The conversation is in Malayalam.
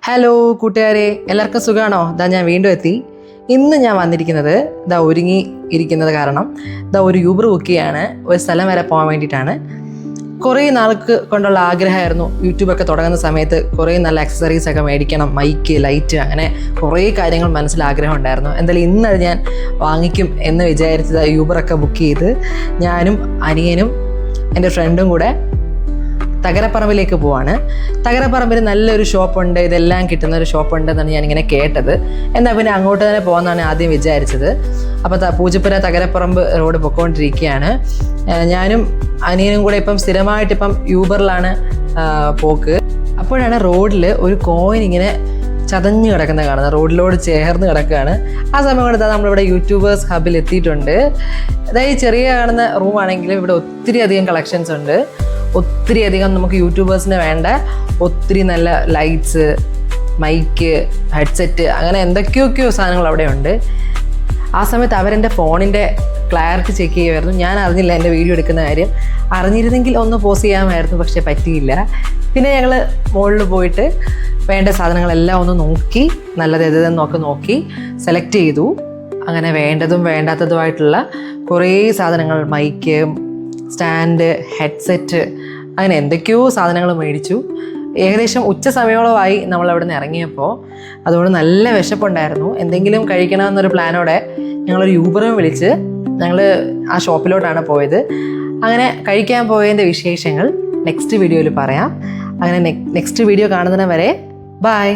ഹലോ കൂട്ടുകാരെ, എല്ലാവർക്കും സുഖമാണോ? ഞാൻ വീണ്ടും എത്തി. ഇന്ന് ഞാൻ വന്നിരിക്കുന്നത് ഒരുങ്ങി ഇരിക്കുന്നത് കാരണം ഒരു യൂബർ ബുക്ക് ചെയ്യാണ്. ഒരു സ്ഥലം വരെ പോകാൻ വേണ്ടിയിട്ടാണ്. കുറേ നാൾക്ക് കൊണ്ടുള്ള ആഗ്രഹമായിരുന്നു. യൂട്യൂബൊക്കെ തുടങ്ങുന്ന സമയത്ത് കുറേ നല്ല ആക്സസറീസ് ഒക്കെ മേടിക്കണം, മൈക്ക്, ലൈറ്റ്, അങ്ങനെ കുറേ കാര്യങ്ങൾ മനസ്സിൽ ആഗ്രഹം ഉണ്ടായിരുന്നു. എന്തായാലും ഇന്നത് ഞാൻ വാങ്ങിക്കും എന്ന് വിചാരിച്ചത് യൂബറൊക്കെ ബുക്ക് ചെയ്ത് ഞാനും അനിയനും എൻ്റെ ഫ്രണ്ടും കൂടെ തകരപ്പറമ്പിലേക്ക് പോവാണ്. തകരപ്പറമ്പിൽ നല്ലൊരു ഷോപ്പുണ്ട്, ഇതെല്ലാം കിട്ടുന്ന ഒരു ഷോപ്പുണ്ട് എന്നാണ് ഞാനിങ്ങനെ കേട്ടത്. എന്നാൽ പിന്നെ അങ്ങോട്ട് തന്നെ പോകാമെന്നാണ് ആദ്യം വിചാരിച്ചത്. അപ്പോൾ പൂജപ്പുര തകരപ്പറമ്പ് റോഡ് പൊയ്ക്കൊണ്ടിരിക്കുകയാണ്. ഞാനും അനിയനും കൂടെ ഇപ്പം സ്ഥിരമായിട്ടിപ്പം യൂബറിലാണ് പോക്ക്. അപ്പോഴാണ് റോഡിൽ ഒരു കോയിൻ ഇങ്ങനെ ചതഞ്ഞ് കിടക്കുന്നത് കാണുന്നത്, റോഡിലോട് ചേർന്ന് കിടക്കുകയാണ്. ആ സമയം കൊണ്ട് നമ്മളിവിടെ യൂട്യൂബേഴ്സ് ഹബിൽ എത്തിയിട്ടുണ്ട്. അതായത് ചെറിയ കാണുന്ന റൂമാണെങ്കിലും ഇവിടെ ഒത്തിരി അധികം കളക്ഷൻസ് ഉണ്ട്. ഒത്തിരി അധികം നമുക്ക് യൂട്യൂബേഴ്സിന് വേണ്ട ഒത്തിരി നല്ല ലൈറ്റ്സ്, മൈക്ക്, ഹെഡ്സെറ്റ്, അങ്ങനെ എന്തൊക്കെയൊക്കെയോ സാധനങ്ങൾ അവിടെ ഉണ്ട്. ആ സമയത്ത് അവരെൻ്റെ ഫോണിൻ്റെ ക്ലാരിറ്റി ചെക്ക് ചെയ്യുമായിരുന്നു. ഞാൻ അറിഞ്ഞില്ല എൻ്റെ വീഡിയോ എടുക്കുന്ന കാര്യം. അറിഞ്ഞിരുന്നെങ്കിൽ ഒന്ന് പോസ് ചെയ്യാമായിരുന്നു, പക്ഷേ പറ്റിയില്ല. പിന്നെ ഞങ്ങൾ മുകളിൽ പോയിട്ട് വേണ്ട സാധനങ്ങളെല്ലാം ഒന്ന് നോക്കി, നല്ലത് ഏതെന്നൊക്കെ നോക്കി സെലക്ട് ചെയ്തു. അങ്ങനെ വേണ്ടതും വേണ്ടാത്തതുമായിട്ടുള്ള കുറേ സാധനങ്ങൾ, മൈക്ക്, സ്റ്റാൻഡ്, ഹെഡ്സെറ്റ്, അങ്ങനെ എന്തൊക്കെയോ സാധനങ്ങൾ മേടിച്ചു. ഏകദേശം ഉച്ച സമയോളമായി നമ്മളവിടെ നിന്ന് ഇറങ്ങിയപ്പോൾ. അതുകൊണ്ട് നല്ല വിശപ്പുണ്ടായിരുന്നു. എന്തെങ്കിലും കഴിക്കണമെന്നൊരു പ്ലാനോടെ ഞങ്ങളൊരു യൂബറും വിളിച്ച് ഞങ്ങൾ ആ ഷോപ്പിലോട്ടാണ് പോയത്. അങ്ങനെ കഴിക്കാൻ പോയതിൻ്റെ വിശേഷങ്ങൾ നെക്സ്റ്റ് വീഡിയോയിൽ പറയാം. അങ്ങനെ നെക്സ്റ്റ് വീഡിയോ കാണുന്നതിന് വരെ ബൈ.